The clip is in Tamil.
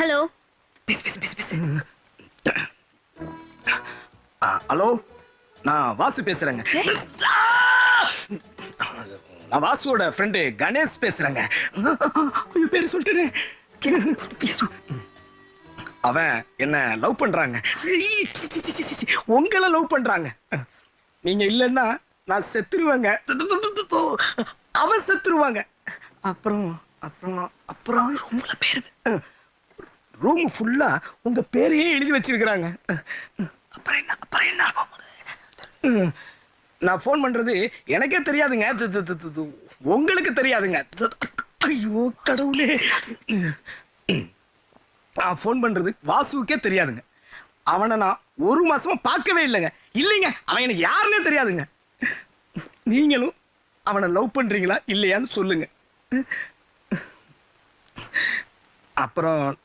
ஹலோ. பேசு பேசு பேசு பேசு. ஹலோ, நான் வாசு பேசுறேங்க. நான் வாசுவோட ஃப்ரெண்டு கணேஷ் பேசுறேங்க. ஐயோ, பேரு சொல்லிட்டேனே. அவன் என்ன லவ் பண்றாங்க. உங்களை லவ் பண்றாங்க. நீங்க இல்லைன்னா நான் செத்துருவேங்க. அவன் செத்துருவாங்க. அப்புறம் அப்புறம் அப்புறம் ரூம்ல பேரு, ரூம் ஃபுல்லா உங்க பேரையே எழுதி வச்சிருக்கிறாங்க. அப்புறம் என்ன அப்புறம் என்ன? நான் ஃபோன் பண்றது எனக்கே தெரியாதுங்க. உங்களுக்கு தெரியாதுங்க. ஐயோ கடவுளே. நான் ஃபோன் பண்றது வாசுவுக்கே தெரியாதுங்க. அவனை நான் ஒரு மாசமா பார்க்கவே இல்லைங்க. இல்லைங்க, அவன் எனக்கு யாருன்னே தெரியாதுங்க. நீங்களும் அவனை லவ் பண்றீங்களா இல்லையான்னு சொல்லுங்க. அப்புறம்